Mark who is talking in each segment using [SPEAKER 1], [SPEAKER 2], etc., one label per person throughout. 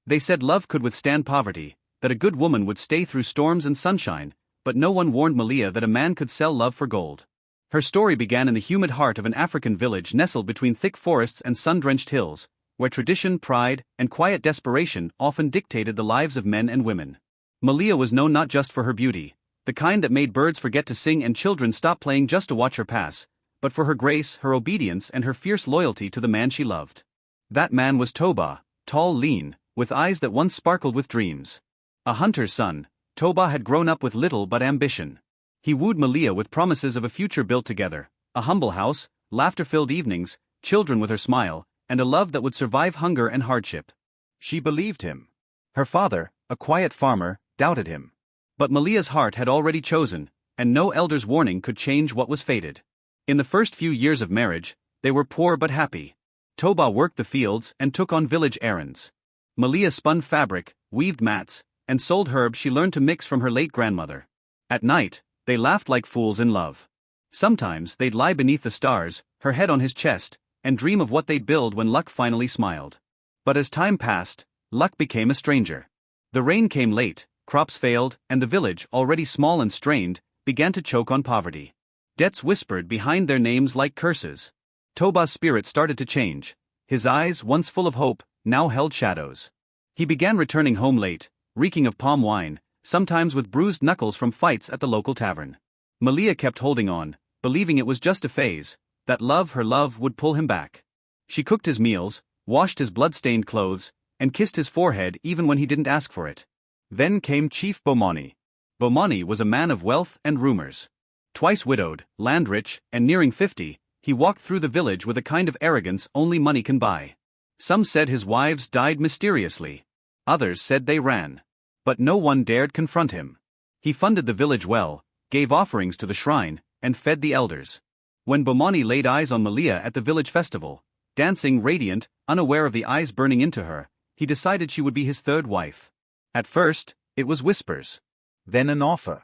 [SPEAKER 1] They said love could withstand poverty, that a good woman would stay through storms and sunshine, but no one warned Malia that a man could sell love for gold. Her story began in the humid heart of an African village nestled between thick forests and sun-drenched hills, where tradition, pride, and quiet desperation often dictated the lives of men and women. Malia was known not just for her beauty, the kind that made birds forget to sing and children stop playing just to watch her pass, but for her grace, her obedience, and her fierce loyalty to the man she loved. That man was Toba, tall, lean, with eyes that once sparkled with dreams. A hunter's son, Toba had grown up with little but ambition. He wooed Malia with promises of a future built together, a humble house, laughter-filled evenings, children with her smile, and a love that would survive hunger and hardship. She believed him. Her father, a quiet farmer, doubted him. But Malia's heart had already chosen, and no elder's warning could change what was fated. In the first few years of marriage, they were poor but happy. Toba worked the fields and took on village errands. Malia spun fabric, weaved mats, and sold herbs she learned to mix from her late grandmother. At night, they laughed like fools in love. Sometimes they'd lie beneath the stars, her head on his chest, and dream of what they'd build when luck finally smiled. But as time passed, luck became a stranger. The rain came late, crops failed, and the village, already small and strained, began to choke on poverty. Debts whispered behind their names like curses. Toba's spirit started to change. His eyes, once full of hope, now held shadows. He began returning home late, reeking of palm wine, sometimes with bruised knuckles from fights at the local tavern. Malia kept holding on, believing it was just a phase, that love, her love, would pull him back. She cooked his meals, washed his blood-stained clothes, and kissed his forehead even when he didn't ask for it. Then came Chief Bomani. Bomani was a man of wealth and rumors. Twice widowed, land-rich, and nearing 50, he walked through the village with a kind of arrogance only money can buy. Some said his wives died mysteriously. Others said they ran. But no one dared confront him. He funded the village well, gave offerings to the shrine, and fed the elders. When Bomani laid eyes on Malia at the village festival, dancing radiant, unaware of the eyes burning into her, he decided she would be his third wife. At first, it was whispers. Then an offer.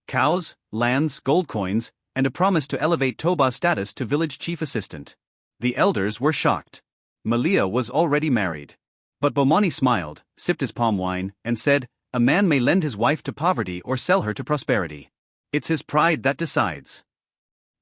[SPEAKER 1] Cows, lands, gold coins, and a promise to elevate Toba's status to village chief assistant. The elders were shocked. Malia was already married. But Bomani smiled, sipped his palm wine, and said, "A man may lend his wife to poverty or sell her to prosperity. It's his pride that decides."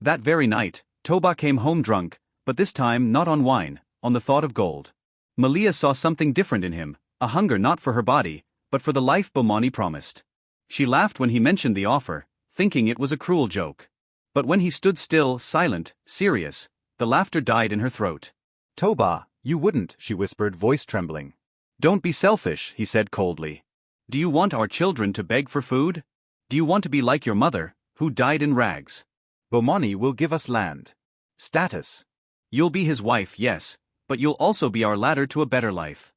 [SPEAKER 1] That very night, Toba came home drunk, but this time not on wine, on the thought of gold. Malia saw something different in him, a hunger not for her body, but for the life Bomani promised. She laughed when he mentioned the offer, thinking it was a cruel joke. But when he stood still, silent, serious, the laughter died in her throat. "Toba, you wouldn't," she whispered, voice trembling. "Don't be selfish," he said coldly. "Do you want our children to beg for food? Do you want to be like your mother, who died in rags? Bomani will give us land. Status. You'll be his wife, yes, but you'll also be our ladder to a better life."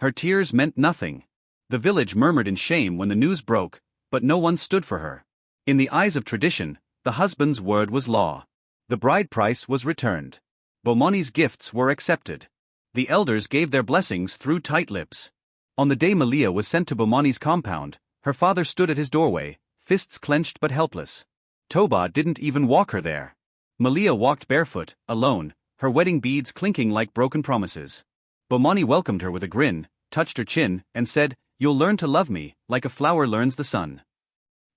[SPEAKER 1] Her tears meant nothing. The village murmured in shame when the news broke, but no one stood for her. In the eyes of tradition, the husband's word was law. The bride price was returned. Bomani's gifts were accepted. The elders gave their blessings through tight lips. On the day Malia was sent to Bomani's compound, her father stood at his doorway, fists clenched but helpless. Toba didn't even walk her there. Malia walked barefoot, alone, her wedding beads clinking like broken promises. Bomani welcomed her with a grin, touched her chin, and said, "You'll learn to love me, like a flower learns the sun."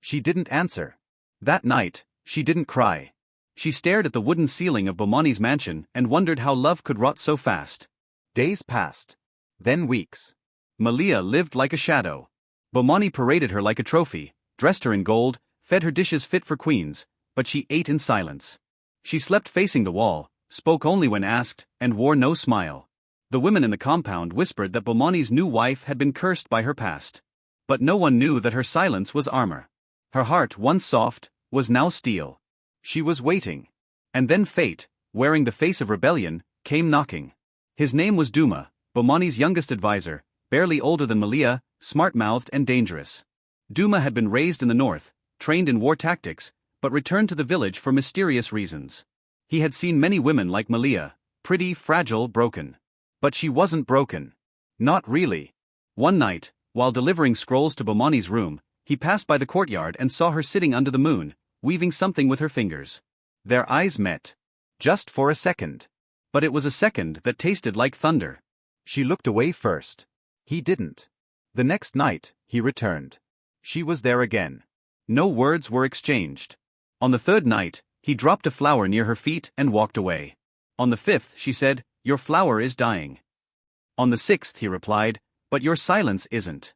[SPEAKER 1] She didn't answer. That night, she didn't cry. She stared at the wooden ceiling of Bomani's mansion and wondered how love could rot so fast. Days passed. Then weeks. Malia lived like a shadow. Bomani paraded her like a trophy, dressed her in gold, fed her dishes fit for queens, but she ate in silence. She slept facing the wall, spoke only when asked, and wore no smile. The women in the compound whispered that Bomani's new wife had been cursed by her past. But no one knew that her silence was armor. Her heart, once soft, was now steel. She was waiting. And then fate, wearing the face of rebellion, came knocking. His name was Duma, Bomani's youngest advisor, barely older than Malia, smart-mouthed and dangerous. Duma had been raised in the north, trained in war tactics, but returned to the village for mysterious reasons. He had seen many women like Malia, pretty, fragile, broken. But she wasn't broken. Not really. One night, while delivering scrolls to Bomani's room, he passed by the courtyard and saw her sitting under the moon, weaving something with her fingers. Their eyes met. Just for a second. But it was a second that tasted like thunder. She looked away first.
[SPEAKER 2] He didn't. The next night, he returned. She was there again.
[SPEAKER 1] No words were exchanged. On the third night, he dropped a flower near her feet and walked away. On the fifth, she said, "Your flower is dying." On the sixth, he replied, "But your silence isn't."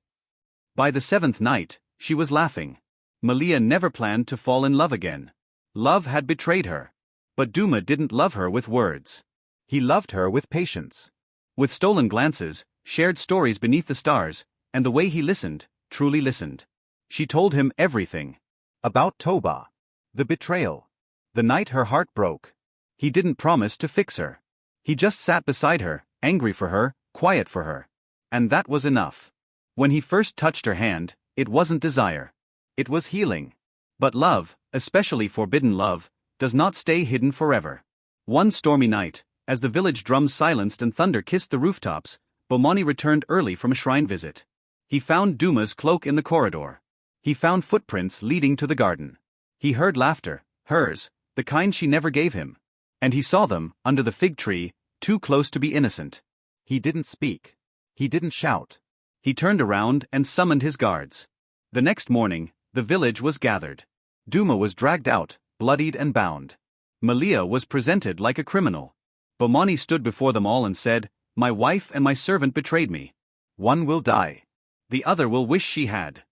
[SPEAKER 1] By the seventh night, she was laughing. Malia never planned to fall in love again. Love had betrayed her. But Duma didn't love her with words.
[SPEAKER 2] He loved her with patience.
[SPEAKER 1] With stolen glances, shared stories beneath the stars, and the way he listened, truly listened. She told him everything.
[SPEAKER 2] About Toba. The betrayal. The night her heart broke.
[SPEAKER 1] He didn't promise to fix her. He just sat beside her, angry for her, quiet for her. And that was enough. When he first touched her hand, it wasn't desire. It was healing. But love, especially forbidden love, does not stay hidden forever. One stormy night, as the village drums silenced and thunder kissed the rooftops, Bomani returned early from a shrine visit. He found Duma's cloak in the corridor. He found footprints leading to the garden. He heard laughter, hers, the kind she never gave him. And he saw them, under the fig tree, too close to be innocent.
[SPEAKER 2] He didn't speak. He didn't shout.
[SPEAKER 1] He turned around and summoned his guards. The next morning, the village was gathered. Duma was dragged out, bloodied and bound. Malia was presented like a criminal. Bomani stood before them all and said, "My wife and my servant betrayed me. One will die. The other will wish she had."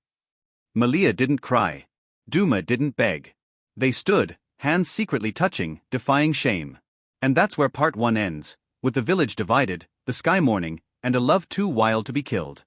[SPEAKER 1] Malia didn't cry. Duma didn't beg. They stood, hands secretly touching, defying shame. And that's where part 1 ends, with the village divided, the sky mourning, and a love too wild to be killed.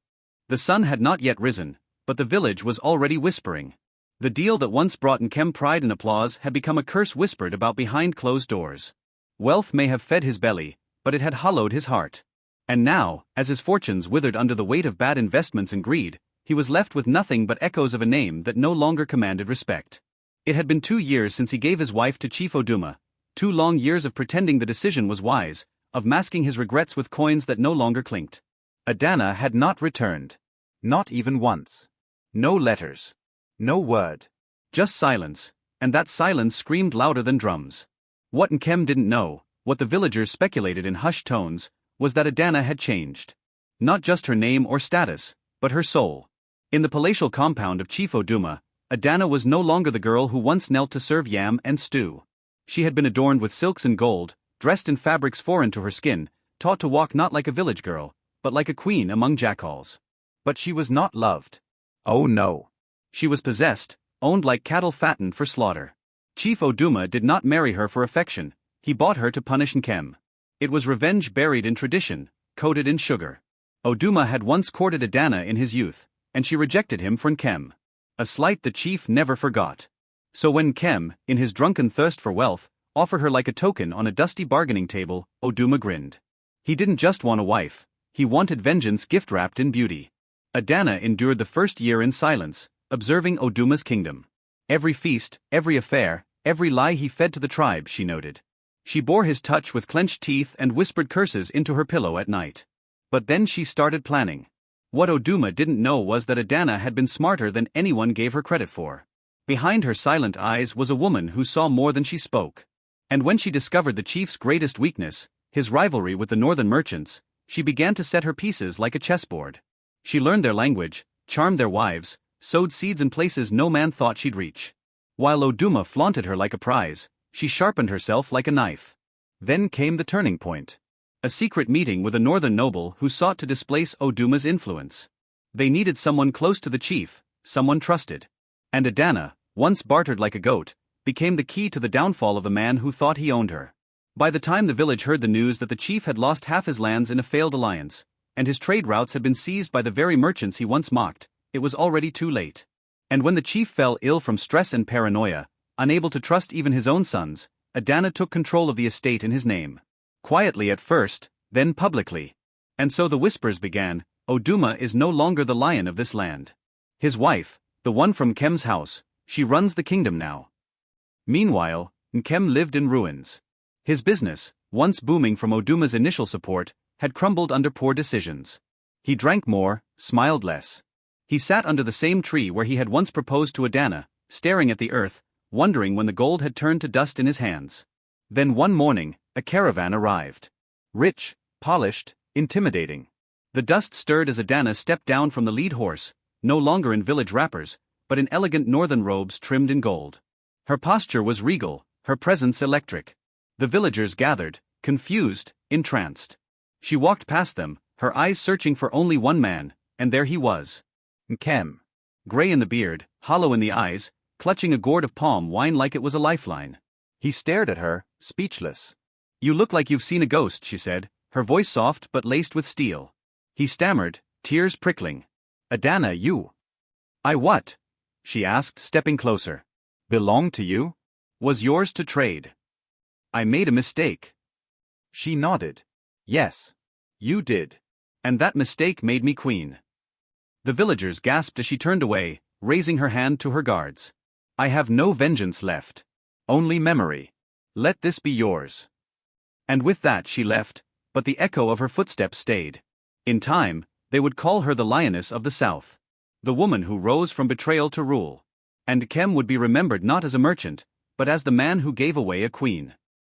[SPEAKER 1] The sun had not yet risen, but the village was already whispering. The deal that once brought Nkem pride and applause had become a curse whispered about behind closed doors. Wealth may have fed his belly, but it had hollowed his heart. And now, as his fortunes withered under the weight of bad investments and greed, he was left with nothing but echoes of a name that no longer commanded respect. It had been 2 years since he gave his wife to Chief Oduma, 2 long years of pretending the decision was wise, of masking his regrets with coins that no longer clinked. Adana had not returned.
[SPEAKER 2] Not even once.
[SPEAKER 1] No letters.
[SPEAKER 2] No word.
[SPEAKER 1] Just silence, and that silence screamed louder than drums. What Nkem didn't know, what the villagers speculated in hushed tones, was that Adana had changed. Not just her name or status, but her soul. In the palatial compound of Chief Oduma, Adana was no longer the girl who once knelt to serve yam and stew. She had been adorned with silks and gold, dressed in fabrics foreign to her skin, taught to walk not like a village girl, but like a queen among jackals.
[SPEAKER 2] But she was not loved. Oh no.
[SPEAKER 1] She was possessed, owned like cattle fattened for slaughter. Chief Oduma did not marry her for affection, he bought her to punish Nkem. It was revenge buried in tradition, coated in sugar. Oduma had once courted Adana in his youth, and she rejected him for Nkem. A slight the chief never forgot. So when Nkem, in his drunken thirst for wealth, offered her like a token on a dusty bargaining table, Oduma grinned. He didn't just want a wife, he wanted vengeance gift-wrapped in beauty. Adana endured the first year in silence, observing Oduma's kingdom. Every feast, every affair, every lie he fed to the tribe, she noted. She bore his touch with clenched teeth and whispered curses into her pillow at night. But then she started planning. What Oduma didn't know was that Adana had been smarter than anyone gave her credit for. Behind her silent eyes was a woman who saw more than she spoke. And when she discovered the chief's greatest weakness, his rivalry with the northern merchants, she began to set her pieces like a chessboard. She learned their language, charmed their wives, sowed seeds in places no man thought she'd reach. While Oduma flaunted her like a prize, she sharpened herself like a knife. Then came the turning point. A secret meeting with a northern noble who sought to displace Oduma's influence. They needed someone close to the chief, someone trusted. And Adana, once bartered like a goat, became the key to the downfall of the man who thought he owned her. By the time the village heard the news that the chief had lost half his lands in a failed alliance, and his trade routes had been seized by the very merchants he once mocked, it was already too late. And when the chief fell ill from stress and paranoia, unable to trust even his own sons, Adana took control of the estate in his name. Quietly at first, then publicly. And so the whispers began, Oduma is no longer the lion of this land. His wife, the one from Nkem's house, she runs the kingdom now. Meanwhile, Nkem lived in ruins. His business, once booming from Oduma's initial support, had crumbled under poor decisions. He drank more, smiled less. He sat under the same tree where he had once proposed to Adana, staring at the earth, wondering when the gold had turned to dust in his hands. Then one morning, a caravan arrived. Rich, polished, intimidating. The dust stirred as Adana stepped down from the lead horse, no longer in village wrappers, but in elegant northern robes trimmed in gold. Her posture was regal, her presence electric. The villagers gathered, confused, entranced. She walked past them, her eyes searching for only one man, and there he was.
[SPEAKER 2] Nkem.
[SPEAKER 1] Gray in the beard, hollow in the eyes, clutching a gourd of palm wine like it was a lifeline.
[SPEAKER 2] He stared at her, speechless.
[SPEAKER 1] "You look like you've seen a ghost," she said, her voice soft but laced with steel. He stammered, tears prickling.
[SPEAKER 2] Adana, you.
[SPEAKER 1] "I what?" she asked, stepping closer.
[SPEAKER 2] Belong to you?
[SPEAKER 1] "Was yours to trade. I made a mistake."
[SPEAKER 2] She nodded. Yes. You did.
[SPEAKER 1] "And that mistake made me queen." The villagers gasped as she turned away, raising her hand to her guards. "I have no vengeance left. Only memory. Let this be yours." And with that she left, but the echo of her footsteps stayed. In time, they would call her the Lioness of the South. The woman who rose from betrayal to rule. And Kem would be remembered not as a merchant, but as the man who gave away a queen.